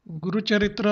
गुरुचरित्र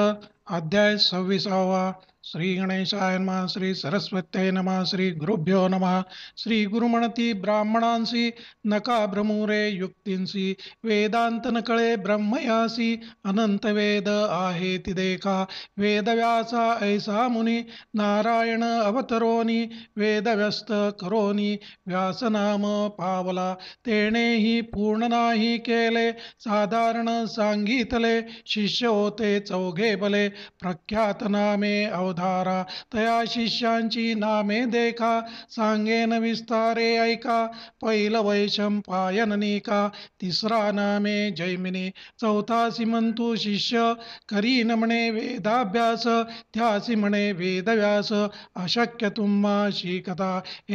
अध्याय 26वा. श्री गणेशाय नमः. श्री सरस्वत्यै नमः. श्री गुरुभ्यो नमः. श्री गुरुमणती ब्राह्मणांसी नका भ्रमुरे युक्तींसी वेदांत न कळे ब्रह्मयासी अनंत वेद आहे ति देखा वेदव्यासा ऐसा मुनी नारायण अवतरोनी वेदव्यस्त करोनी व्यासनाम पावला तेणेही पूर्ण नाही केले साधारण सांगितले शिष्य होते चौघे भले प्रख्यात नामे अवधारा तया शिष्यांची नामे देखा सांगेन विस्तारे ऐका पहिलं वैशंपायन निका तिसरा नामे जैमिनी चौथा सिमंतू शिष्य करीन म्हणे वेदाभ्यास त्यासी म्हणे वेदव्यास अशक्य तुम्हा शिकता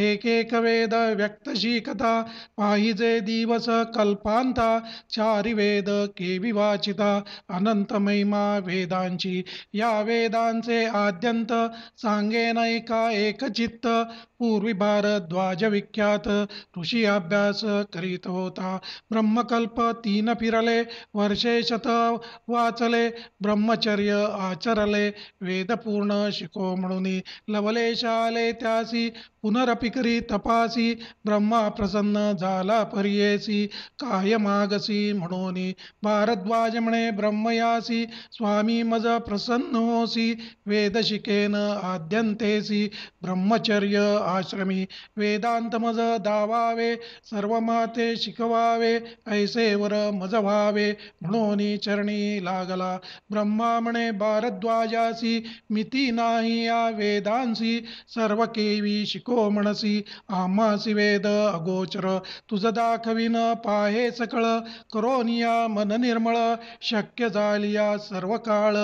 एक एक वेद व्यक्त शिकता पाहिजे दिवस कल्पांता चारी वेद केवी वाचिता अनंत महिमा वेदांची या वेदांचे आद्यंत सांगेन ऐका एकचित्त पूर्वी भारद्वाज विख्यात ऋषी अभ्यास करीत होता ब्रह्मकल्प 3 फिरले वर्षे शत वाचले ब्रह्मचर्य आचरले वेद पूर्ण शिको म्हणून लवलेश आले त्यासी पुनरपि करी तपासी ब्रह्मा प्रसन्न झाला पर्येसी काय मागसी म्हणून भारद्वाज म्हणे ब्रह्मयासी स्वामी मज प्रसन्न होसी वेद शिकेन आद्यंतेसी ब्रह्मचर्य आश्रमी वेदांत मज दावावे सर्व माते शिकवावे ऐसे वर मज व्हावे म्हणून चरणी लागला ब्रह्मा म्हणे भारद्वाजासी मिती नाही या वेदांसी सर्व केवी शिको म्हणसी आम्हासी वेद अगोचर तुझ दाखविन पाहे सकळ करोनिया मन निर्मळ शक्य झालिया सर्व काळ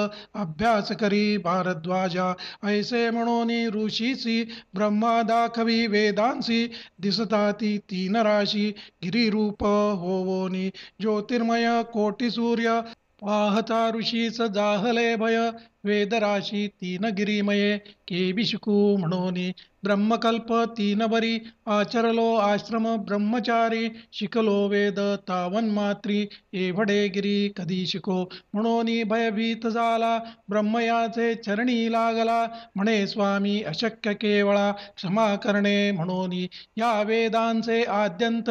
अभ्यास करी भारद्वाजा ऐसे म्हणून ऋषीसी ब्रह्मा दाखवी वेदांसी दिसताती 3 राशी गिरिरूप होवोनी ज्योतिर्मय कोटी सूर्य पाहता ऋषीच जाहले भय वेदराशी 3 गिरिमये केबी शिकू म्हणून ब्रह्मकल्प 3 बरी आचरलो आश्रम ब्रह्मचारी शिकलो वेद तावन मात्री एवढे गिरी कधी शिको म्हणून भयभीत झाला ब्रह्मयाचे चरणी लागला म्हणे स्वामी अशक्य केवळा क्षमा करणे म्हणून या वेदांचे आद्यंत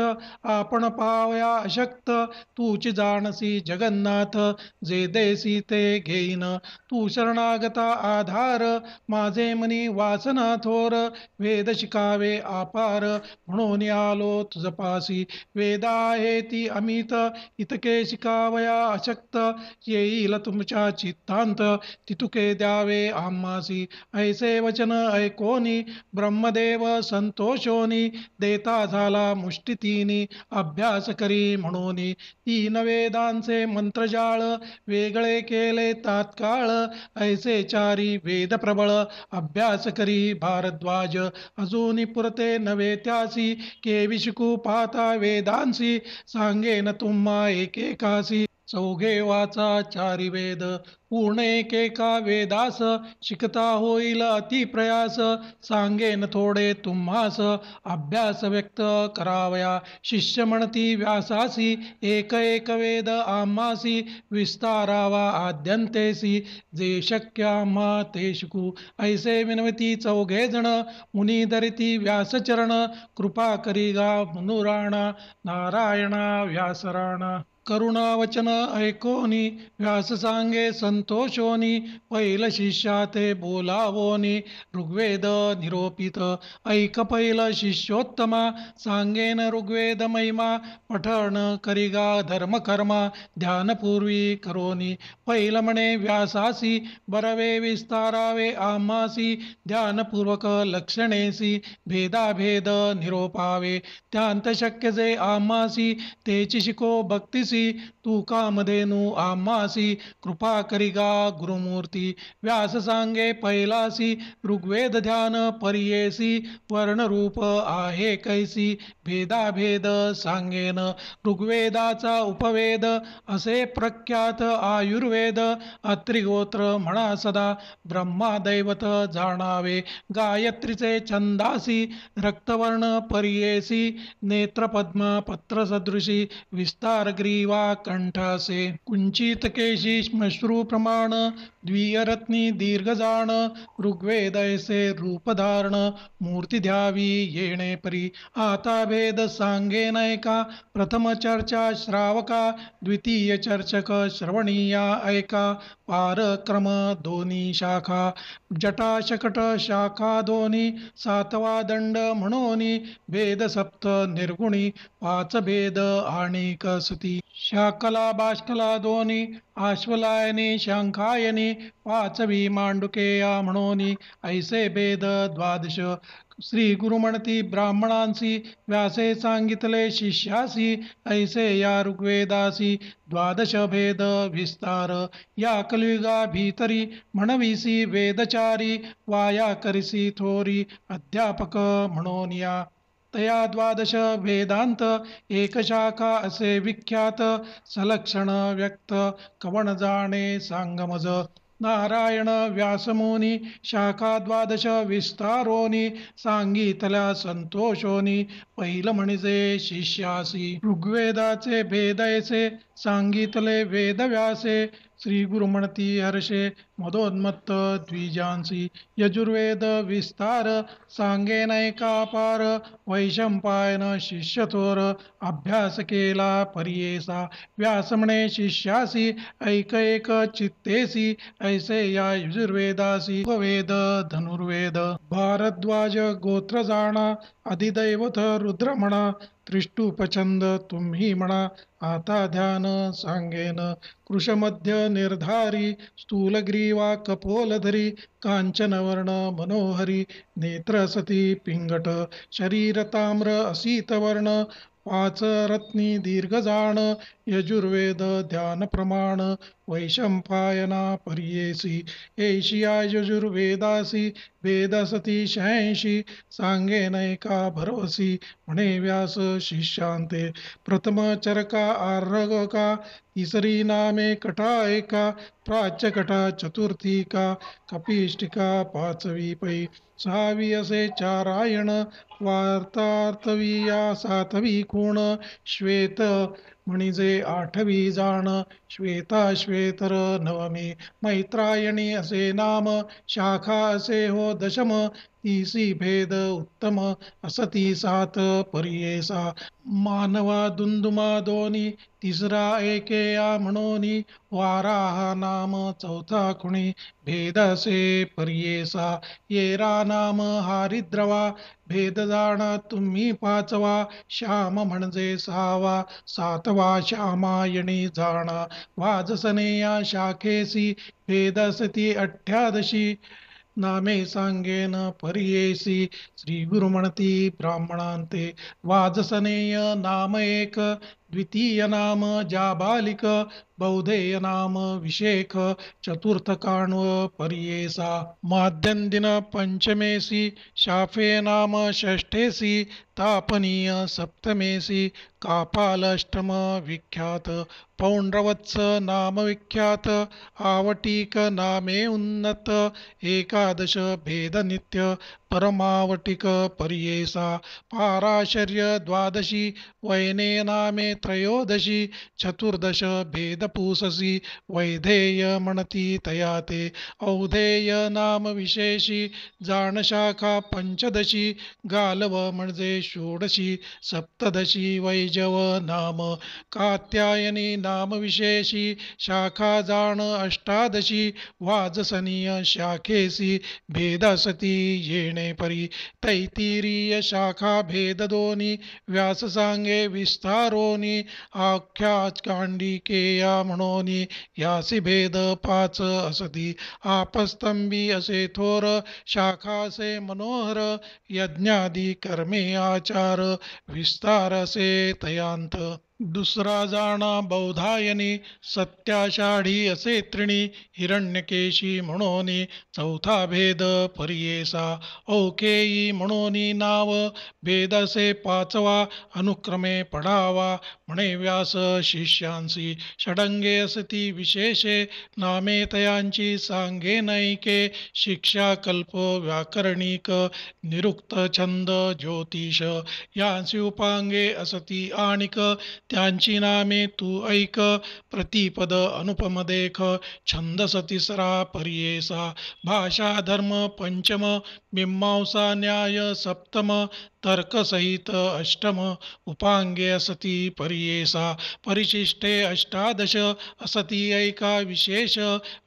आपण पावया अशक्त तूच जाणसी जगन्नाथ जे देसी ते घेईन तू शरणागता आधार माझे मनी वासना थोर वेद शिकावे अपार म्हणून आलो तुझपासी वेदा आहे ती अमित इतके शिकावया अशक्त येईल तुमच्या चित्तांत तितुके द्यावे आम्हासी ऐसे वचन ऐकोनी ब्रह्मदेव संतोषोनी देता झाला मुष्टितीनी अभ्यास करी म्हणून 3 वेदांचे मंत्रजाळ वेगळे केले तात्काळ ऐसे चारी वेद प्रबळ अभ्यास करी भारद्वाज अजूनी पुरते नवे त्यासी केवी शिकू पाहता वेदांसी सांगेन तुम्हा एकेकासी चौघे वाचा चारी वेद पूर्ण एकेका वेदास शिकता होईल अति प्रयास सांगेन थोडे तुम्हास अभ्यास व्यक्त करावया शिष्य म्हणती व्यासासी एक एक वेद आम्हासी विस्तारावा आद्यंतेसी जे शक्य आम्हा ते शिकू ऐसे विनवती चौघे जण मुनी धरिती व्यासचरण कृपा करी गा मनुराणा नारायणा व्यासराणा करुणावचन ऐकोनी व्यास सांगे संतोषोनी पैल शिष्या ते बोलावोनी ऋग्वेद निरोपित ऐक पैल शिष्योत्तमा सांगेन ऋग्वेद महिमा पठण करिगा धर्म कर्मा ध्यानपूर्वी करोनी पैल म्हणे व्यासासी बरवे विस्तारावे आम्हासी ध्यानपूर्वक लक्षणेसी भेदाभेद निरोपावे त्यांत शक्य जे आम्हासी तेची शिको भक्तीसी तू कामधेनु आम्हासी कृपा करिगा गुरुमूर्ती व्यास सांगे पैलासी ऋग्वेद ध्यान पर्येसी वर्णरूप आहे कैसी भेदाभेद सांगेन ऋग्वेदाचा उपवेद असे प्रख्यात आयुर्वेद अत्रिगोत्र म्हणा सदा ब्रह्मा दैवत जाणावे गायत्रीचे छंदासी रक्तवर्ण पर्येसी नेत्रपद्म पत्रसदृशी विस्तारग्रीव ग्रीवा कंठासे कुंचित केशी श्मश्रू प्रमाण द्वियरत्नी दीर्घजाण ऋग्वेद ऐसे रूपधारण मूर्ती द्यावी येणे परी आता भेद सांगेन ऐका प्रथम चर्चा श्रावका द्वितीय चर्चक श्रवणीया ऐका पारक्रम दोन्ही शाखा जटा शकट शाखा दोन्ही सातवा दंड म्हणोनी भेद सप्त निर्गुणी पाच भेद आणि कसती शाकला बाष्कला दोन्ही आश्वलायनी शंखायनी पाचवी मांडुकेया म्हणोनी ऐसे भेद द्वादश श्री गुरु म्हणती ब्राह्मणांसी व्यासे सांगितले शिष्यासी ऐसे या ऋग्वेदासी द्वादश भेद विस्तार या कलियुगा भीतरी म्हणविसी वेदचारी वाया करिसी थोरी अध्यापक म्हणून या तया द्वादश वेदांत एक शाखा असे विख्यात सलक्षण व्यक्त कवण जाणे सांगमज नारायण व्यासमुनी शाखा द्वादश विस्तारोनी सांगितल्या संतोषोनी पहिलं म्हणजे शिष्यासी ऋग्वेदाचे भेदयसे सांगितले वेदव्यासे श्री गुरु म्हणती हर्षे मदोन्मत्त द्विजांसी यजुर्वेद विस्तार सांगेनैका पार वैशंपायन शिष्यथोर अभ्यास केला परियेसा व्यास म्हणे शिष्यासी ऐक एक चित्तेसी ऐसे या यजुर्वेदासी वेद धनुर्वेद भारद्वाज गोत्र जाणा अधिदैवत रुद्र म्हणा त्रिष्टुपछंद तुम्ही म्हणा आता ध्यान सांगेन कृशमध्य निर्धारी स्थूलग्रीवा कपोलधरी कांचनवर्ण मनोहरी नेत्रसती पिंगट शरीर ताम्र असीतवर्ण पाच रत्नी दीर्घजाण यजुर्वेद ध्यान प्रमाण वैशंपायना पर्येसी एशिया यजुर्वेदासी वेदसती 86 सांगेनैका भरवसी म्हणे व्यास शिष्यांते प्रथम चरका आर्घका तिसरी नामे कटा एका प्राच्यकटा चतुर्थी कपिष्टिका पाचवी पै सहावी असे चारायण वार्तार्थवी या सातवी कोण श्वेत म्हणजे आठवी जाण श्वेताश्वेतर नवमी मैत्रायणी असे नाम शाखा असे हो दशम तीसी भेद उत्तम असती सात परियेसा मानवा दुंदुमा दोनी तिसरा एकेया म्हणोनी वाराहा नाम चौथा खुणी भेद असे परियेसा येरा नाम हारिद्रवा भेद जाण तुम्ही पाचवा श्याम म्हणजे सहावा सातवा श्यामायणी जाणा वाजसने या शाखेसी भेदसती 18 नामे सांगेन परियेसी श्री गुरु म्हणती ब्राह्मणांते वाजसनेय नाम एक द्वितीय नाम जाबालिक बौधेय नाम विशेख चतुर्थ काण्व परियेसा माध्यम दिन पंचमेसी शाफे नाम षष्ठेसी तापनीय सप्तमेसी कापालष्टम विख्यात पौंड्रवत्स नाम विख्यात आवटीक नामे उन्नत एकादश भेद नित्य परमावटिक परियेसा पाराशर्य द्वादशी वैने नामे त्रयोदशी चतुर्दश भेदपूससी वैधेय म्हणती तयाते औधेय नाम विशेषी जानशाखा पंचदशी गालव म्हणजे षोडशी सप्तदशी वैजव नाम कात्यायनी नाम विशेषी शाखा जाण अष्टादशी वाजसनीय शाखेसी भेदसती येणे परी तैतिरीय शाखा भेद दोनी व्यास सांगे विस्तारोनी आख्या कांडिकेया म्हणोनी यासी भेद पाच असती आपस्तंभी असे थोर शाखा असे मनोहर यज्ञादी कर्मे आचार विस्तार असे तयांत दुसरा जाणा बौधायनी सत्याषाढी असे त्रिणी हिरण्यकेशी म्हणोनी चौथा भेद परियेसा औकेयी म्हणोनी नाव भेद असे पाचवा अनुक्रमे पडावा म्हणे व्यास शिष्यांसी षडंगे असती विशेषे नामे तयांची सांगे नैके शिक्षा कल्प व्याकरणिक निरुक्त छंद ज्योतिष यांसी उपांगे असती आणिक त्यांची नामे तू ऐक, प्रतिपद अनुपम देख. छंदस तिसरा परियेसा, भाषा धर्म पंचम, मीमांसा न्याय सप्तम, तर्कसहित अष्टम. उपांगे असती परियेसा, परिशिष्टे अष्टादश. असती ऐका विशेष,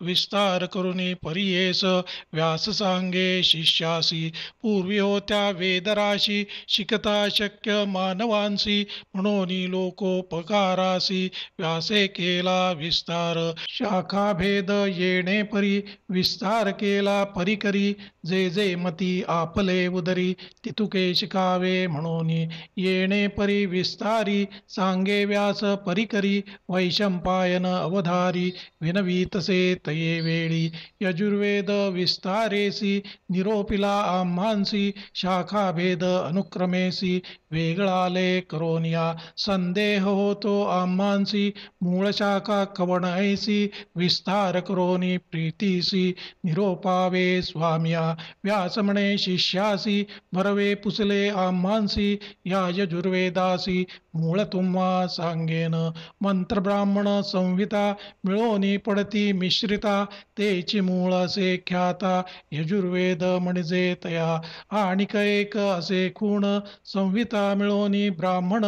विस्तार करुणी परियेस. व्यास सांगे शिष्यासी, पूर्वी होत्या वेदराशी. शिकता शक्य मानवांसी, म्हणून लोकोपकारासी. व्यासे केला विस्तार, शाखा भेद येणे परी. विस्तार केला परिकरी, जे जे मती आपले उदरी. तितुके शिकावे म्हणून येणे परी विस्तारी. सांगे व्यास परिकरी, वैशंपायन अवधारी. विनवी तसे तये वेळी, यजुर्वेद विस्तारेसी. निरोपिला आम्हांसी, शाखा भेद अनुक्रमेसी. वेगळाले करोनिया, संदेह होतो आम्हांसी. मूळ शाखा कवण ऐसी, विस्तार करोनी प्रीतीसी. निरोपावे स्वामिया, व्यास म्हणे शिष्यासी. भरवे पुसले आम्हांसी, या यजुर्वेदासी. मूळ तुम्हा सांगेन, मंत्र ब्राह्मण संहिता. मिळोनी पडती मिश्रिता, तेची मूळ असे ख्याता. यजुर्वेद म्हणजे तया, आणिक एक असे खूण. संहिता मिळोनी ब्राह्मण,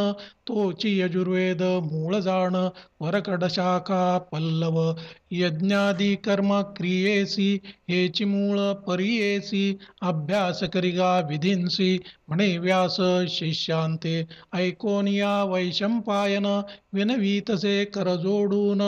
तोची यजुर्वेद मूळ जाण. वरकड शाखा पल्लव, यज्ञादी कर्म क्रियेसी. हेची मूळ परियेसी, अभ्यास करिगा विधींसी. म्हणे व्यास शिष्यांते, ऐकोनिया वैशंपायन. विनवी तसे कर जोडून,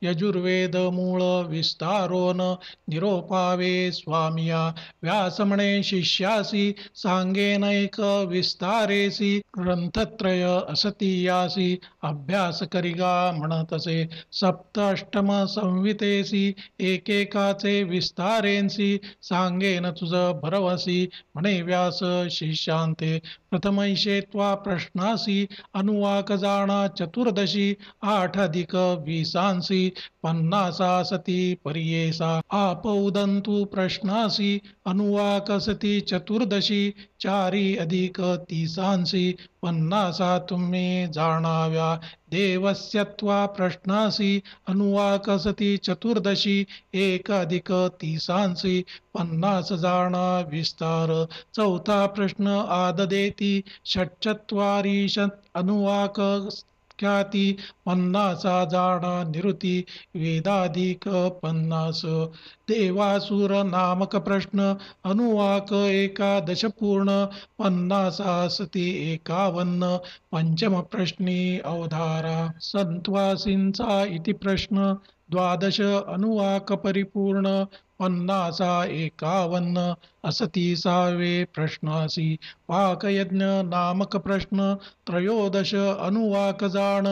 यजुर्वेद मूळ विस्तारोन. निरोपावे स्वामिया, व्यास म्हणे शिष्यासी. सांगेन ऐक विस्तारेसी, ग्रंथत्रय असती यासी. अभ्यास करिगा म्हणतसे, सप्त अष्टम संहितेसी. एकेकाचे विस्तारेंसी, सांगेन तुझ भरवसी. म्हणे व्यास शिष्यांते, प्रथमैशे त्वा प्रश्नासी. अनुवाक जाणा चतुर्दशी, 8 अधिक 20 50 सती परियेसा. आप उदंतु प्रश्नासी, अनुवाक सती चतुर्दशी. 4 अधिक 30 50 तुम्ही जाणाव्या. देवस्यत्वा प्रश्नासी, अनुवाक सती चतुर्दशी. 1 अधिक 30 50 जाणा विस्तार. चौथा प्रश्न आददेती, षट्चत्वारिशत् अनुवाक ख्याती. 50 जाणा निरुती, वेदाधिक 50. देवासुर नामक प्रश्न, अनुवाक एकादश पूर्ण. 50 सती 51. पंचम प्रश्नी अवधारा, संत्वासींचा इति प्रश्न. 12 अनुवाक परिपूर्ण. 50 51 असती 6वे प्रश्नासी. पाकयज्ञ नामक प्रश्न. 13 अनुवाक जाण.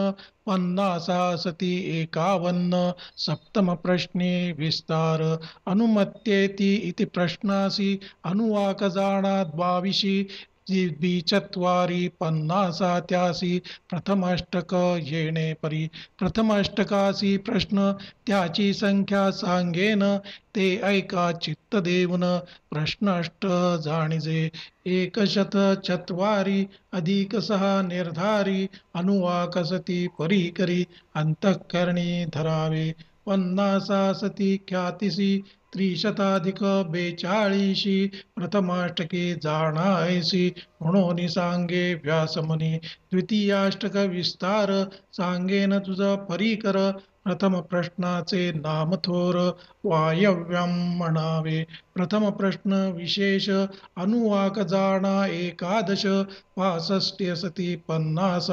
50 सती 51. सप्तम प्रश्नी विस्तार, अनुमत्येति इति प्रश्नासी. अनुवाक जाणा 22. 24 50 त्यासी. प्रथमाष्टक येणे परी. प्रथमाष्टकासी प्रश्न, त्याची संख्या सांगेन. ते ऐका चित्त देऊन, प्रश्न अष्ट जाणिजे. 104 अधिक 6 निर्धारी. अनुवाक सती परिकरी, अंतःकरणी धरावे. 50 सती ख्यातिसी. 342 प्रथमाष्टके जाणा ऐसी. म्हणून सांगे व्यास मुनी, द्वितीयाष्टक विस्तार. सांगेन तुझ परिकर, प्रथम प्रश्नाचे नाम थोर. वायव्यम म्हणावे. प्रथम प्रश्न विशेष, अनुवाक जाणा एकादश. 65 सती 50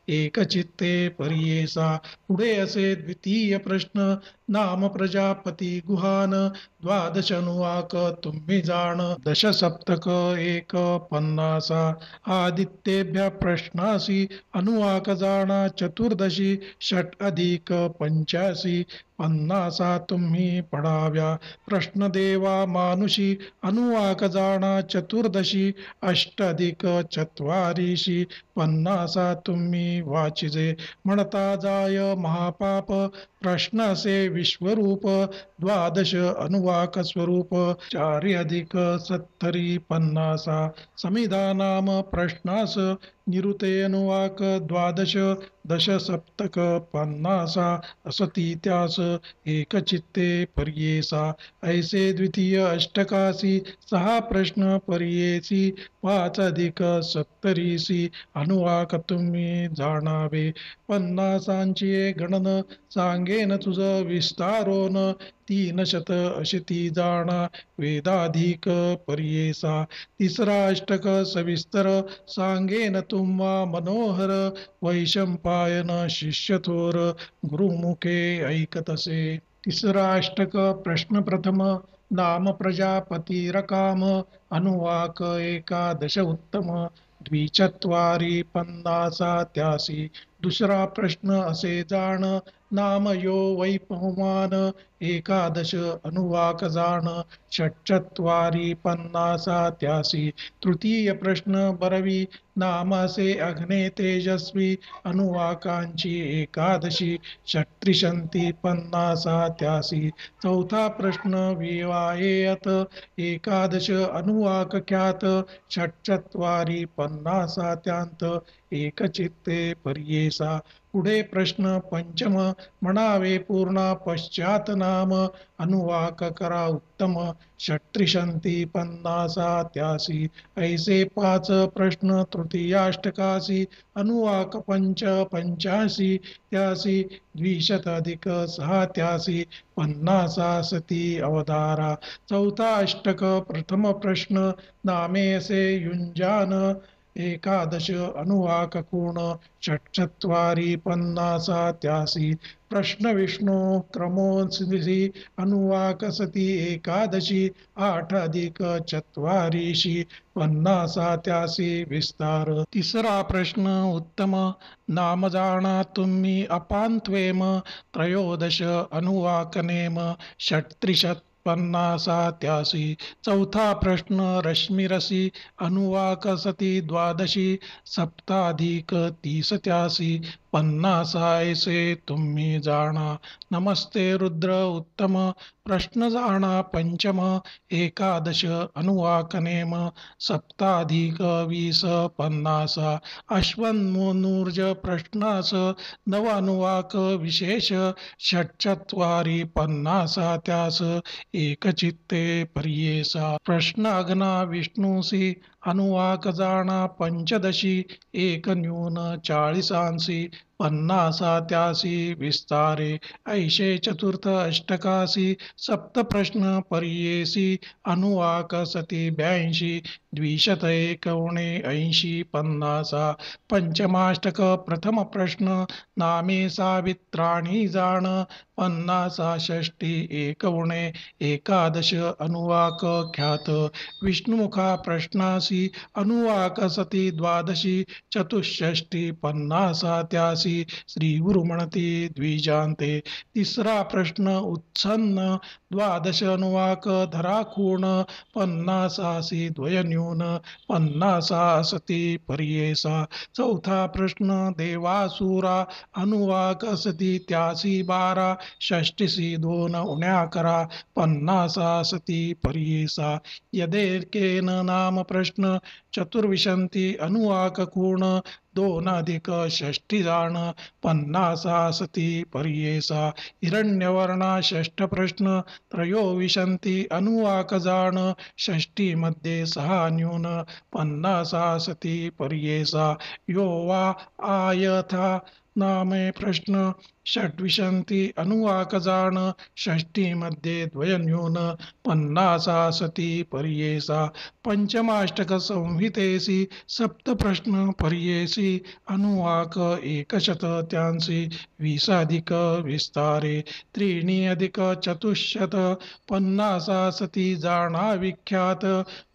एकचित्ते परियेसा. पुढे असे द्वितीय प्रश्न, नाम प्रजापती गुहान. 12 अनुवाक तुम्ही जाण. दशसप्तक 1 50 आदित्येभ्य प्रश्नासी. अनुवाक जाणा चतुर्दशी. 6 अधिक 85 50 तुम्ही पडाव्या. प्रश्न देवा मानुषी. अनुवाक जाणा चतुर्दशी. 8 अधिक 44 50 तुम्ही वाचिजे. म्हणता जाय महापाप, प्रश्न असे विश्वरूप. 12 अनुवाक स्वरूप. 4 अधिक 70 50 समिधा नाम प्रश्नास. निरुतेऽनुवाक द्वादश दश सप्तक पन्नासा असती त्यास एकचित्ते पर्येसा ऐसे द्वितीय अष्टकासी सहा प्रश्न पर्येसी पाच अधिक सत्तरीसी अनुवाक तुम्ही जाणावे पन्नासांची गणन सांगेन तुझ विस्तारोन तीन शत अशिती जाणा वेदाधिक पर्येसा तिसरा अष्टक सविस्तर सांगेन तुम्हा मनोहर वैशंपायन शिष्य थोर गुरुमुखे ऐकतसे तिसरा अष्टक प्रश्न प्रथम नाम प्रजापती रकाम अनुवाक एकादश उत्तम द्विचत्वारी पन्नासा त्यासी दुसरा प्रश्न असे जाण नाम यो वै पवमान एकादश अनुवाक जाण षट्चत्वारी पन्नासा त्यासी तृतीय प्रश्न बरवी नामासे अग्ने तेजस्वी अनुवाकांची एकादशी षट्त्रिशंती पन्नासा त्यासी चौथा प्रश्न विवाहेयत एकादश अनुवाक ख्यात षट्चत्वारी पन्नासा त्यांत एकचित्ते पर्येसा पुढे प्रश्न पंचम म्हणावे पूर्ण पश्चात नाम अनुवाक करा उत्तम षट्त्रिशंती पन्नासा त्यासी ऐसे पाच प्रश्न तृतीयाष्टकासी अनुवाक पंच पंचासी त्यासी द्विशत अधिक सहा त्यासी पन्नासा सती अवधारा चौथा अष्टक प्रथम प्रश्न नामेसे युंजान एकादश अनुवाक कोण षट्चत्वारी पन्नासा त्यासी प्रश्न विष्णू क्रमोत्सिधी अनुवाक सती एकादशी आठ अधिक चत्वारीशी पन्नासा त्यासी विस्तार तिसरा प्रश्न उत्तम नाम जाणा तुम्ही अपांत्वेम त्रयोदश अनुवाकनेम षट्त्रिशत् पन्नासा त्यासी चौथा प्रश्न रश्मिरसी अनुवाक सती द्वादशी सप्ताधिक तीस त्यासी पन्नासा ऐसे तुम्ही जाणा नमस्ते रुद्र उत्तम प्रश्न जाणा पंचम एकादश अनुवाकनेम सप्ताधिक वीस पन्नासा अश्वन्मूर्ज प्रश्नास नव अनुवाक विशेष षट्चत्वारी पन्नासा त्यास एकचित्ते पर्येसा प्रश्न अग्ना विष्णुसी अनुवाक जाणा पंचदशी एक न्यून चाळीसांसी पन्नासा त्यासी विस्तारे ऐशे चतुर्थ अष्टकासी सप्त प्रश्न पर्येसी अनुवाक सती 82 द्विशत एकवणे 80 पन्नासा पंचमाष्टक प्रथम प्रश्न नामे सावित्राणी जाण पन्नासा षष्टी एकवणे एकादश अनुवाक ख्यात विष्णुमुखा प्रश्नासी अनुवाक सती द्वादशी चतुष्षष्टी पन्नासा त्यासी श्री गुरु म्हणती द्विजांते तिसरा प्रश्न उत्सन्न द्वादश अनुवाक धराखूण पन्नासासी द्वयन्यून पन्नासा सती पर्येसा चौथा प्रश्न देवासुरा अनुवाक सती त्यासी 12 षष्टीसी 2 उण्या करा पन्नासा सती पर्येसा यदेकेन नाम प्रश्न चतुर्विशंती अनुवाक कोण 2 अधिक षष्टी जाण पन्नासा सती पर्येसा हिरण्यवर्णा षष्ठ प्रश्न त्रयोविशंती अनुवाक जाण षष्टी मध्ये 6 न्यून पन्नासा सती पर्येसा यो वा आयथा नामे प्रश्न षड्विशंती अनुवाक जाण षष्टी मध्ये द्वयन्यून पन्नासा सती पर्येसा पंचमाष्टक संहितेसी सप्त प्रश्न पर्येसी अनुवाक एकशत त्यांसी 20 अधिक विस्तारे त्रीणी अधिक चतुष्शत पन्नासा सती जाणा विख्यात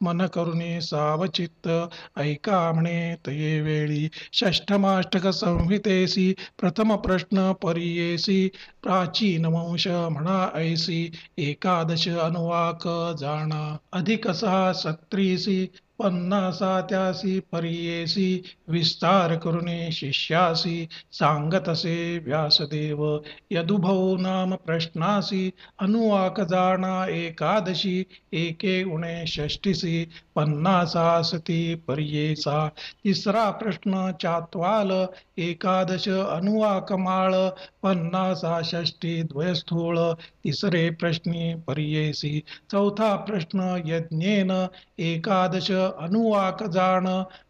मन करुणी सावचित्त ऐका म्हणे तये वेळी षष्ठमाष्टक संहितेसी प्रथम प्रश्न पर्येसी प्राचीन वंश म्हणा ऐसी एकादश अनुवाक जाणा अधिक 6 सत्रीसी पन्नासा त्यासी पर्येसी विस्तार करुणे शिष्यासी सांगतसे व्यासदेव यदुभौ नाम प्रश्नासी अनुवाक जाणा एकादशी एके उणे षष्टिसी पन्नासा सती पर्येसा तिसरा प्रश्न चात्वाल एकादश अनुवाक माळ पन्नासा षष्टी द्वयस्थूळ तिसरे प्रश्नी पर्येसी चौथा प्रश्न यज्ञेन एकादश अनुवाक जाण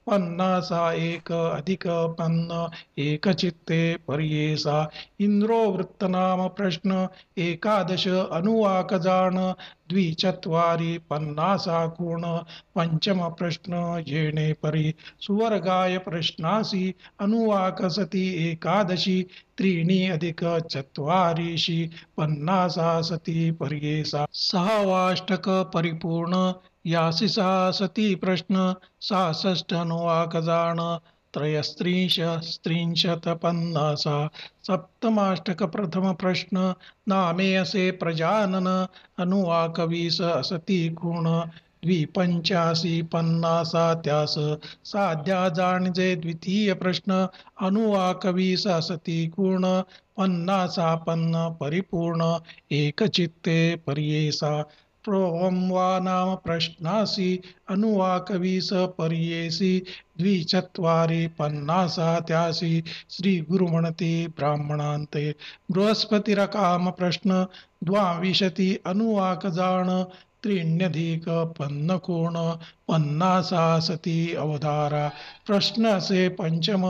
पन्नासा एक अधिक पन्न एकचित्ते पर्येसा इंद्रो वृत्तनाम प्रश्न एकादश अनुवाक जाण द्विचत्वारी पन्नासा कोण पंचम प्रश्न येणे परी सुवर्गाय प्रश्नासी अनुवाक सती एकादशी त्रीणी अधिक चत्वारीशी पन्नासा सती पर्येसा सहावाष्टक परिपूर्ण यासी सती प्रश्न सासष्ट अनुवाक जाण त्रयस्त्रिंश स्त्रिंशत पन्नासा सप्तमाष्टक प्रथम प्रश्न नामे असे प्रजानन अनुवाक वीस असती गुण द्विपंचासी पन्नासा त्यास साध्या जाणजे द्वितीय प्रश्न अनुवाक वीस असती गुण पन्नासा पन्न परिपूर्ण एकचित्ते पर्येसा प्रोवम वा नाम प्रश्नासी अनुवाक वीस पर्येसी द्विचत्वारी पन्नासा त्यासी श्री गुरु म्हणते ब्राह्मणांते बृहस्पतिरकाम प्रश्न द्वाविशती अनुवाक जाण त्रीण्यधिक पन्न कोण पन्नासा सती अवधारा प्रश्न असे पंचम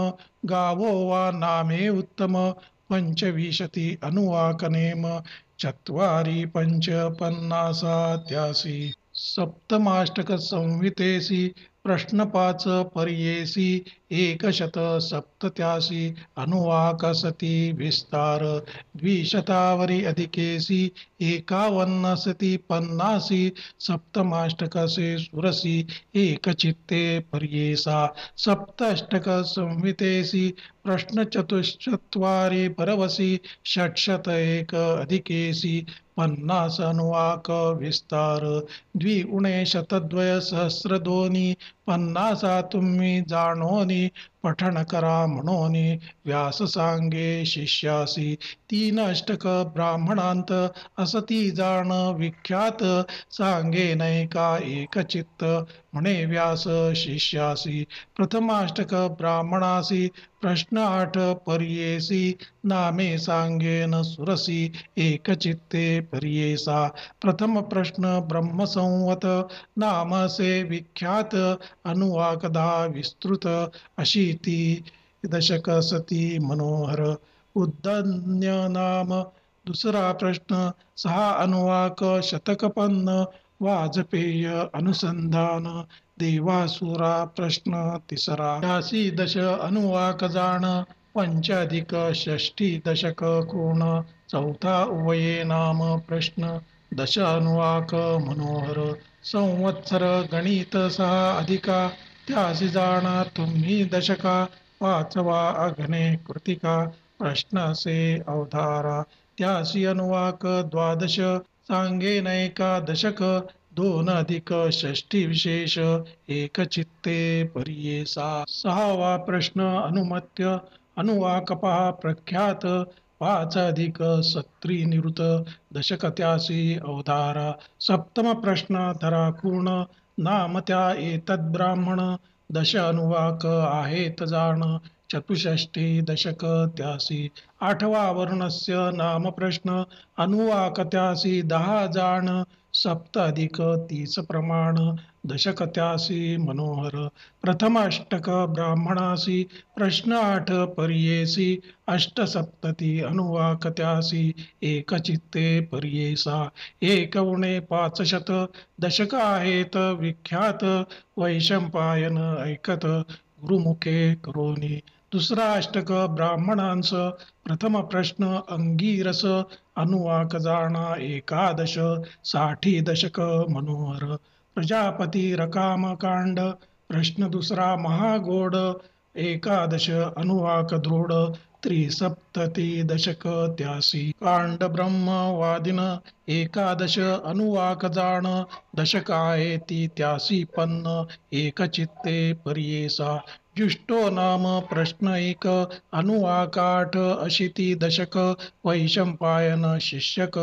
गावो वा नामे उत्तम पंचविशती अनुवाक नेम चत्वारी पंच पन्नासा त्यासी सप्तमाष्टक संहितेसी प्रश्न पाच पर्येसी एकशत सप्तत्यासी अनुवाक सती विस्तार द्विशतावरी अधिकेसी एकावन्न सती पन्नासी सप्तमाष्टकसे सुरसी एकचित्ते पर्येसा सप्ताष्टक संहितेसी प्रश्न चतुश्चत्वारी परवसी षट्शत एक अधिकेसी पन्नास अनुवाक विस्तार द्वि उणे शतद्वय सहस्रदोनी पन्नासा तुम्ही जाणोनी पठण करा म्हणोनी व्यास सांगे शिष्यासी तीन अष्टक ब्राह्मणांत असती जाण विख्यात सांगे नैका एकचित्त म्हणे व्यास शिष्यासी प्रथमाष्टक ब्राह्मणासी प्रश्न आठ पर्येसी नामे सांगेन सुरसी एकचित्ते पर्येसा प्रथम प्रश्न ब्रह्मसंवत नामसे विख्यात अनुवाकदा विस्तृत अशीती दशक सती मनोहर उद्दन्य नाम दुसरा प्रश्न सहा अनुवाक शतकपन्न वाजपेय अनुसंधान देवासुरा प्रश्न तिसरा 86 दश अनुवाक जाण पंचाधिक षष्टी दशक कोण चौथा उभये नाम प्रश्न दश अनुवाक मनोहर संवत्सर गणित सहा अधिका त्यासी जाणा तुम्ही दशका पाचवा अग्ने कृतिका प्रश्नसे अवधारा त्यासी अनुवाक द्वादश सांगेनैका दशक दोन अधिक षष्टी विशेष एकचित्ते पर्येसा सहावा प्रश्न अनुमत्य अनुवाक पहा प्रख्यात पाच अधिक सत्री निवृत दशक त्यासी अवधारा सप्तम प्रश्न धरा पूर्ण नाम त्या एतद ब्राह्मण दश अनुवाक आहेत जाण चतुष्षष्टी दशक त्यासी आठवा वर्णस्य नाम प्रश्न अनुवाक त्यासी दहा जाण सप्त अधिक 30 प्रमाण दशक त्यासी मनोहर प्रथमाष्टक ब्राह्मणासी प्रश्न आठ पर्येसी अष्टसप्तती अनुवाक त्यासी एकचित्ते पर्येसा एक उणे 500 दशक आहेत विख्यात वैशंपायन ऐकत गुरुमुखे करोनी दुसरा अष्टक ब्राह्मणांस प्रथम प्रश्न अंगीरस अनुवाक जाणा एकादश 60 दशक मनोहर प्रजापती रकाम कांड प्रश्न दुसरा महागोड एकादश अनुवाक दृढ त्रिसप्तति दशक त्यासी कांड ब्रह्मवादिन एकादश अनुवाकजान दशकाएती त्यासी पन्न एकचित्ते पर्येसा जुष्टो नाम प्रश्न एक अनुवाकाठ अशिती दशक वैशंपायन शिष्यक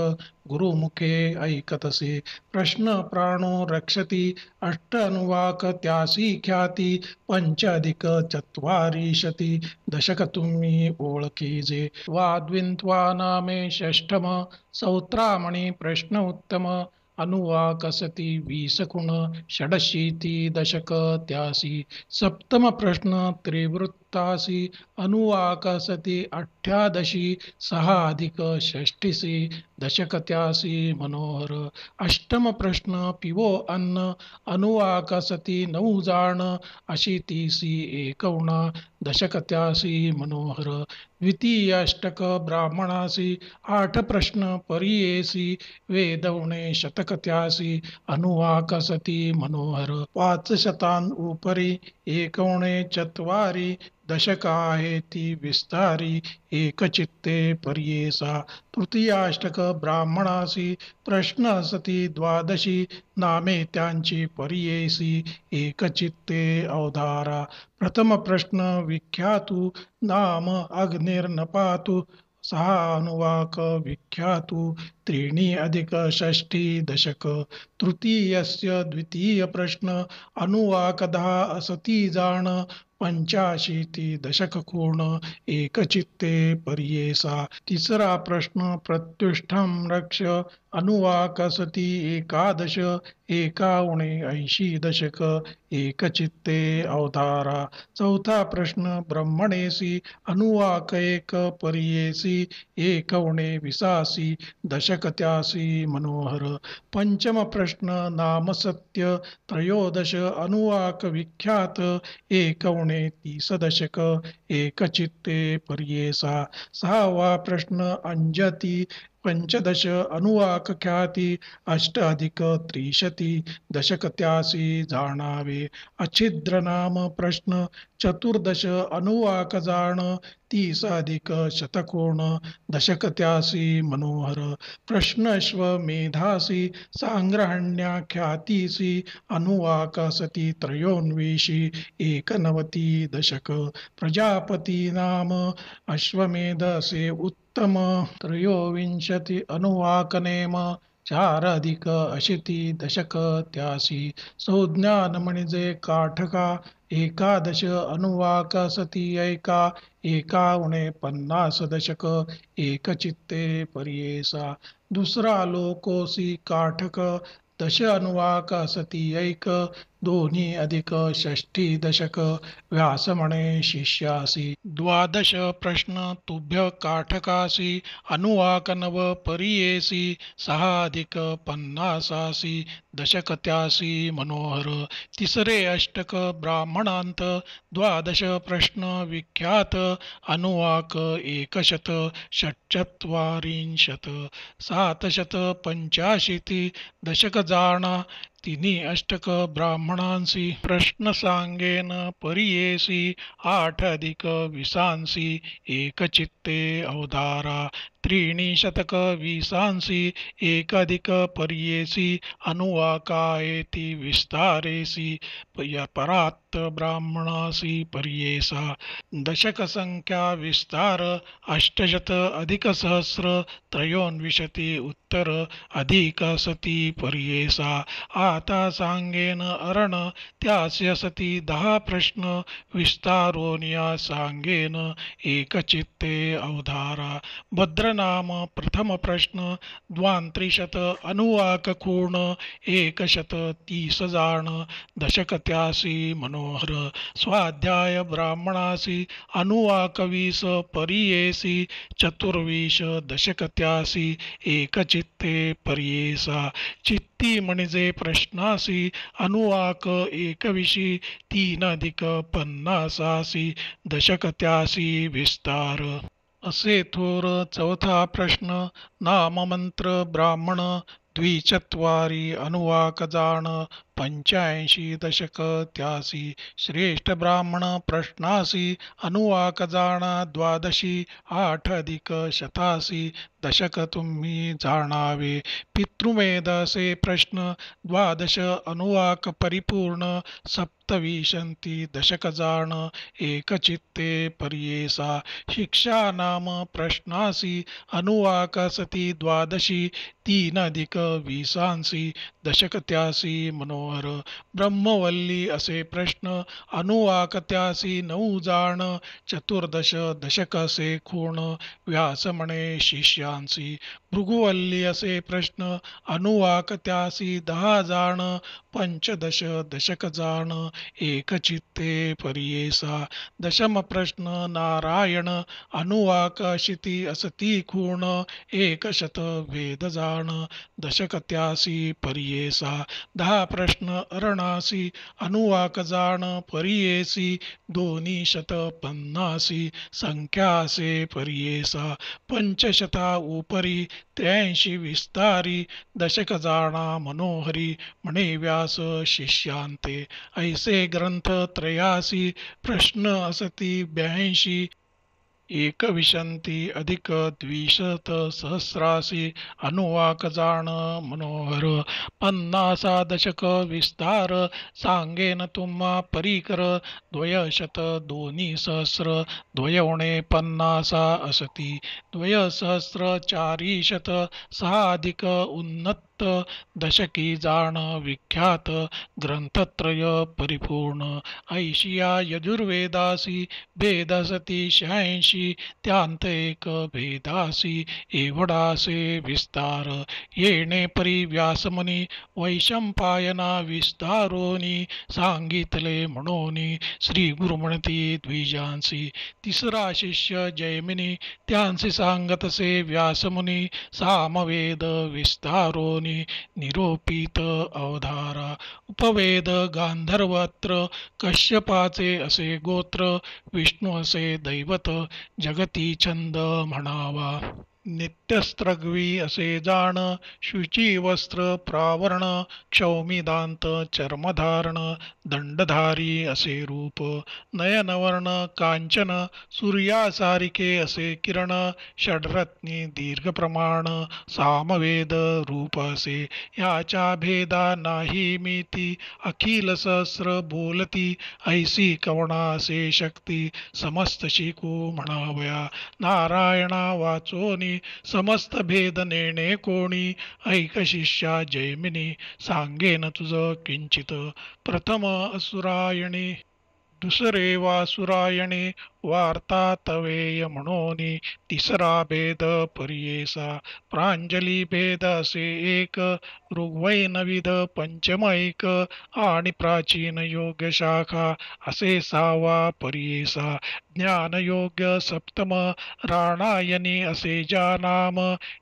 गुरुमुखे ऐकतसे प्रश्न प्राणो रक्षति अष्ट अनुवाक त्यासी ख्याती पंचाधिक चत्वारिशती दशक तुम्ही ओळखीजे वाद्विन्त्वा नामे षष्ठम सौत्रामणी प्रश्न उत्तम अनुवाकसती वीस गुण षडशीती दशक त्यासी सप्तम प्रश्न त्रिवृत्तासी अनुवाकसती अठ्ठादशी सहा अधिक षष्टिसी दशक त्यासी मनोहर अष्टम प्रश्न पिवो अन्न अनुवाकसती नऊ जाण अशीतीसी एकवणा दशक त्यासी मनोहर द्वितीयाष्टक ब्राह्मणासी आठ प्रश्न परियेसी वेदवणे शतक त्यासी अनुवाकसती मनोहर पाच शतान उपरी एकवणे चत्वारी दशक आहे ती विस्तारी एकचित्ते पर्येसा तृतीयाष्टक ब्राह्मणासी प्रश्न असती द्वादशी नामे त्यांची पर्येसी एकचित्ते अवधारा प्रथम प्रश्न विख्यातु नाम अग्निर्नपातु सहा अनुवाक विख्यातु त्रीणि अधिक षष्ठी दशक तृतीयस्य द्वितीय प्रश्न अनुवाकधा असती जाण पंचाशीती दशक कोण एकचित्ते पर्येसा तिसरा प्रश्न प्रत्युष्ठम रक्ष अनुवाकसती एकादश एकावणे 80 दशक एकचित्ते अवतारा चौथा प्रश्न ब्रह्मणेसी अनुवाक एक पर्येसी एकवणे विसासी दशक त्यासी मनोहर पंचम प्रश्न नाम सत्य त्रयोदश अनुवाक विख्यात एकवणे 30 दशक एकचित्ते पर्येसा सहावा प्रश्न अंजती पंचदश अनुवाक ख्याती अष्ट अधिक त्रिशती दशक त्यासी जाणावे अच्छिद्र नाम प्रश्न चतुर्दश अनुवाक जाण 30 अधिक शतकोण दशक त्यासी मनोहर प्रश्नश्व मेधासी सांग्रहण्या ख्यातीसी अनुवाकसती त्रयोन्वेषी एकनवती दशक प्रजापती नाम अश्वमेधसे उत्तम त्रयोविंशति अनुवाकनेम 4 अधिक अशीती दशक त्यासी संज्ञान म्हणजे काठका एकादश अनुवाकसती ऐका एकावणे 50 दशक एकचित्ते पर्येसा दुसरा लोकोसी काठक दश अनुवाक असती ऐक दोन्ही अधिक षष्ठी दशक व्यास म्हणे शिष्यासी द्वादश प्रश्न तुभ्य काठकासी अनुवाक नव परियेसी सहा अधिक पन्नासासी दशक त्यासी मनोहर तिसरे अष्टक ब्राह्मणांत द्वादश प्रश्न विख्यात अनुवाक एकशत षट्चत्वारिंशत सातशत पंचाशीति दशक जाणा तिन्ही अष्टक ब्राह्मणांसी प्रश्न सांगेन परियेसी आठ अधिक विसांसी एकचित्ते अवधारा त्रीणि शतक विसांसी एकाधिक पर्येसी अनुवाकायेति विस्तारेसी परात् ब्राह्मणासी पर्येसा दशक संख्या विस्तार अष्टशत अधिक सहस्र त्रयोन्विशति उत्तर अधिक सती पर्येसा आता सांगेन अरण त्यास्य सती 10 प्रश्न विस्तारोनिया सांगेन एकचित्ते अवधारा भद्रनाम प्रथम प्रश्न द्वांत्रिशत अनुवाक खूण 130 जाण दशक त्यासी मनोहर स्वाध्याय ब्राह्मणासी अनुवाक 20 परियेसी चतुर्विश दशक त्यासी एकचित्ते पर्येसा चित्ती म्हणजे प्रश्नासी अनुवाक 21 3 अधिक 50 दशक त्यासी विस्तार असे थोर चौथा प्रश्न नाममंत्र ब्राह्मण द्विचत्वारी अनुवाक जाण 85 दशक त्यासी श्रेष्ठ ब्राह्मण प्रश्नासी अनुवाक जाणा द्वादशी 8 अधिक शतासी दशक तुम्ही जाणावे पितृमेधसे प्रश्न द्वादश अनुवाक परिपूर्ण सप्तविंशती दशक जाण एकचित्ते पर्येसा शिक्षा नाम प्रश्नासी अनुवाक सती द्वादशी 3 अधिक विसांसी दशक त्यासी मनोहर ब्रह्मवल्ली असे प्रश्न अनुवाक त्यासी 9 जाण चतुर्दश दशक असे खूण व्यास म्हणे शिष्यांसी भृगुवल्ली असे प्रश्न अनुवाक त्यासी 10 जाण पंचदश दशक जाण एकचित्ते पर्येसा दशम प्रश्न नारायण अनुवाक शिती असती खूण एकशत वेद जाण दशक त्यासी पर्येसा 10 प्रश्न अरणासी अनुवाक जाण पर्येसी 250 संख्यासे पर्येसा पंचशता उपरी 83 विस्तारी दशक जाणा मनोहरी म्हणे व्यास शिष्यांते ऐसे ग्रंथ त्रयासी प्रश्न असती 82 एकविंशती अधिक द्विशत सहस्रासी अनुवाक जाण मनोहर 50 दशक विस्तार सांगेन तुम्हा परीकर 200 दोन्ही सहस्र 250 असती 200 400 6 अधिक उन्नत दशकी जाण विख्यात ग्रंथत्रय परिपूर्ण 80 यजुर्वेदासी भेद सती 86 त्यांत एक भेदासी एवढासे विस्तार येणे परी व्यासमुनी वैशंपायना विस्तारोनी सांगितले म्हणोनी श्री गुरु म्हणती द्विजांसी तिसरा शिष्य जैमिनी त्यांचे सांगतसे व्यासमुनी सामवेद विस्तारोनी निरोपित अवधारा उपवेद गांधर्वत्र कश्यपाचे असे गोत्र विष्णू असे दैवत जगती छंद म्हणावा नित्यस्त्रग्वी असे जाण शुची वस्त्र प्रावरण क्षौमिदांत चर्मधारण दंडधारी असे रूप नयनवर्ण कांचन सूर्यासारिखे असे किरण षड्रत्नी दीर्घ प्रमाण सामवेद रूप असे ह्याच्या भेदा नाही मिती अखिल सहस्र बोलती ऐसी कवणा असे शक्ती समस्त शिकू म्हणावया नारायणा वाचोनी समस्त भेद नेणे कोणी ऐक शिष्या जैमिनी सांगेन तुझ किंचित प्रथम असुरायणी दुसरे वासुरायणे वार्ता तवेय म्हणोनी तिसरा भेद पर्येसा प्रांजली भेद असे एक ऋग्वैनविध पंचम एक आणि प्राचीन योग शाखा असे 6वा पर्येसा ज्ञानयोग्य सप्तम राणायनी असे ज्या नाम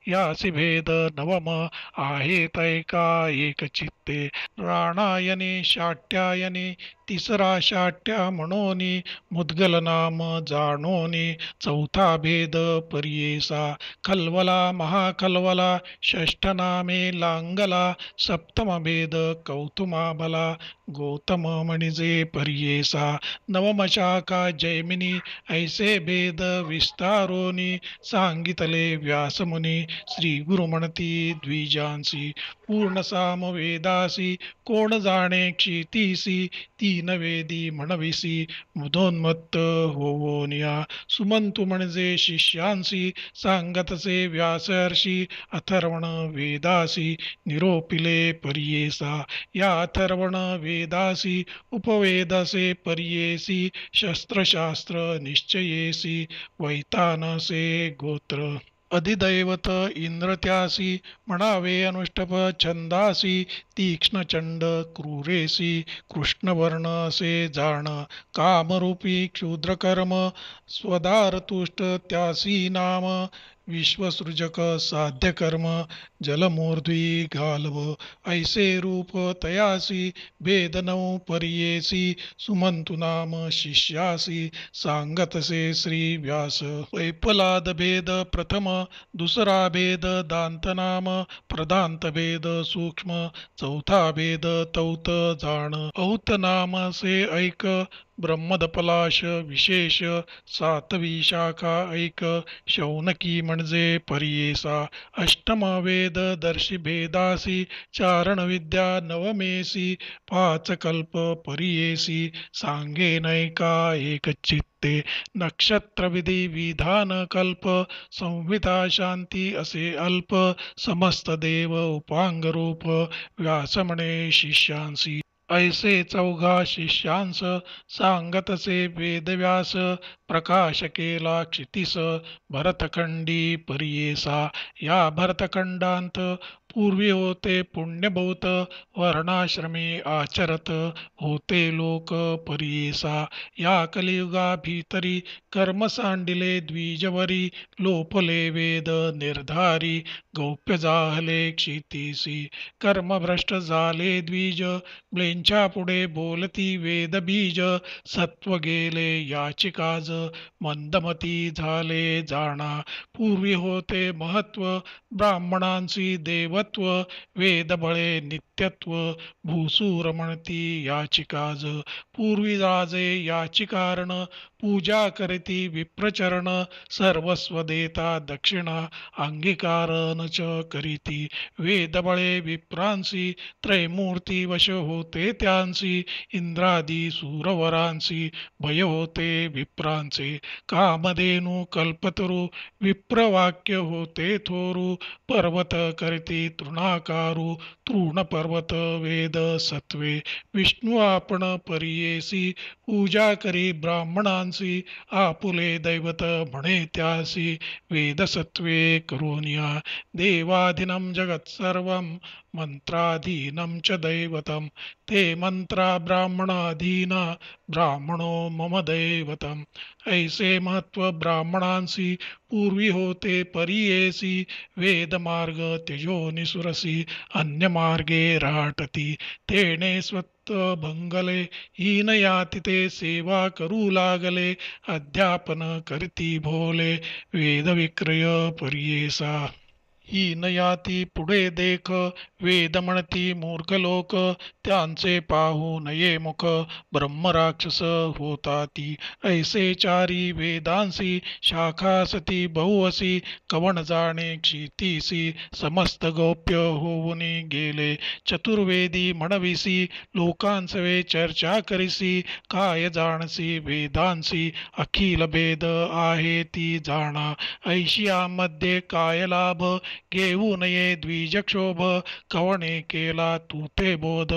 यासी भेद नवम आहेत ऐका एक चित्ते राणायनी शाट्यायनी तिसरा शाट्या म्हणोनी मुद्गल नाम जाणोनी चौथा भेद पर्येसा खलवला महाखलवला षष्ठ नामे लांगला सप्तम भेद कौतुमाबला गौतम म्हणजे पर्येसा नवम शाखा जैमिनी ऐसे भेद विस्तारोनी सांगितले व्यासमुनी श्री गुरु म्हणती द्विजांसी पूर्ण सामवेदासी कोण जाणे क्षितीसी 3 वेदी म्हणविसी मुदोन्मत्त होवोनिया सुमंतू म्हणजे शिष्यांसी सांगतसे व्यासर्षी अथर्वण वेदासी निरोपिले पर्येसा या अथर्वण वेदासी उपवेदसे पर्येसी शस्त्रशास्त्र निश्चयेसी वैतानसे गोत्र अधिदैवत इंद्र त्यासी म्हणावे अनुष्टप छंदासी तीक्ष्णचंड क्रूरेसी कृष्णवर्ण असे जाण कामरूपी क्षुद्रकर्म स्वदारतुष्ट त्यासी नाम विश्वसृजक साध्य कर्म जलमूर्ध्वी घालव ऐसे रूप तयासी भेद नऊ परियेसी सुमंतु नाम शिष्यासी सांगतसे श्री व्यास पैपलाद भेद प्रथम दुसरा भेद दांत नाम प्रदांत भेद सूक्ष्म चौथा भेद तौत जाण औत नाम से ऐक ब्रह्मदपलाश विशेष सातवी शाखा ऐक शौनकी म्हणजे परियेसा अष्टम वेद दर्शी भेदासी चारण विद्या नवमेसी पाच कल्प परियेसी सांगे नैका एक चित्ते नक्षत्र विधी विधान कल्प संहिता शांती असे अल्प समस्त देव उपांग रूप व्यास म्हणे शिष्यांसी ऐसे चौघा शिष्यांस सांगतसे वेदव्यास प्रकाश केला क्षितीस भरतखंडी परियेसा या भरतखंडांत पूर्वी होते पुण्यभूत वर्णाश्रमे आचरत होते लोक परियेसा या कलियुगा भीतरी कर्म सांडिले द्विजवरी लोपले वेद निर्धारी गौप्य जाहले क्षितीसी कर्मभ्रष्ट झाले द्विज ब्लेंच्या पुढे बोलती वेदबीज सत्व गेले याची काज मंदमती झाले जाणा पूर्वी होते महत्व ब्राह्मणांची देवत्व वेदबळे नित्यत्व भूसूर म्हणती याची काज पूर्वी राजे याची कारण पूजा करीती विप्रचरण सर्वस्व देता दक्षिणा अंगीकारण च करीती वेदबळे विप्रांसी त्रैमूर्ती वश होते त्यांसी इंद्रादी सूरवरांसी भय होते विप्रांचे कामधेनु कल्पतरू विप्रवाक्य होते थोरू पर्वत करती तृणाकारू तृण पर्वत वेद सत्वे विष्णू आपण परियेसी पूजा करी ब्राह्मणांसी आपुले दैवत म्हणे त्यासी वेदसत्वे करोनिया देवाधीनं जगत सर्वं मंत्राधीनं च दैवतं ते मंत्रा ब्राह्मणाधीना ब्राह्मणो मम दैवतम ऐसे महत्व ब्राह्मणांसी पूर्वी होते परियेसी वेदमार्ग त्यजोनिसुरसी अन्य मार्गे राहटती तेने भंगले हीन याती ते सेवा करू लागले अध्यापन करती भोले वेद विक्रय परियेसा हीन याती पुढे देख वेद म्हणती मूर्ख लोक त्यांचे पाहू नये मुख ब्रह्मराक्षस होताती ऐसे चारी वेदांसी शाखा सती बहुअसी कवण जाणे क्षितीसी समस्त गौप्य होऊन गेले चतुर्वेदी म्हणविसी लोकांसवे चर्चा करिसी काय जाणसी वेदांसी अखिल भेद आहे ती जाणा ऐशियामध्ये काय लाभ घेऊ नये द्विजक्षोभ कवणे केला तू ते बोध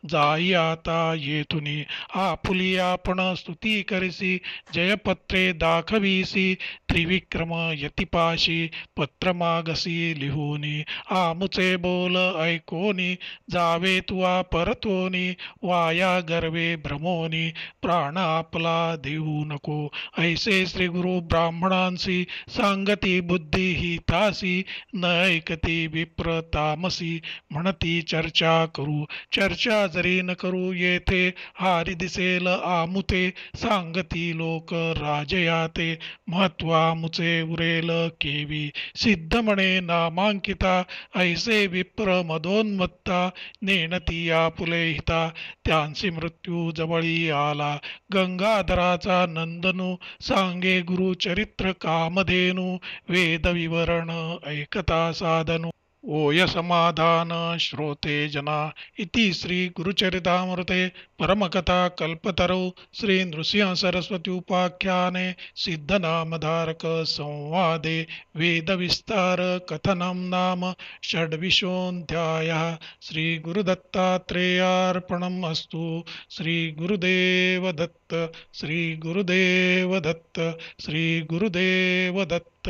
जाई आता येथुनी आपुली आपण स्तुती करिसी जयपत्रे दाखविसी त्रिविक्रम यतिपाशी पत्र मागसी लिहूनी आमुचे बोल ऐकोनी जावे तुवा परतोनी वाया गर्वे भ्रमोनी प्राण आपला देऊ नको ऐसे श्री गुरु ब्राह्मणांसी सांगती बुद्धी हितासी न ऐकती विप्र तामसी म्हणती चर्चा करू चर्चा जरी न करू येथे हारी दिसेल आमुते सांगती लोक राजयाते महत्वामुचे उरेल केवी सिद्ध म्हणे नामांकिता ऐसे विप्र मदोन्मत्ता नेणती आपुले हिता त्यांसी मृत्यू जवळी आला गंगाधराचा नंदनू सांगे गुरुचरित्र कामधेनु वेद विवरण ऐकता साधनु ओय समाधान श्रोते जना इति श्री गुरुचरितामृते परमकथा कल्पतरौ श्री नृसिंह सरस्वती उपाख्याने सिद्धनामधारक संवादे वेद विस्तार कथनं नाम षड्विंशोऽध्यायः श्री गुरुदत्तात्रेयार्पणम् अस्तु श्री गुरुदेव दत्त श्री गुरुदेव दत्त श्री गुरुदेव दत्त।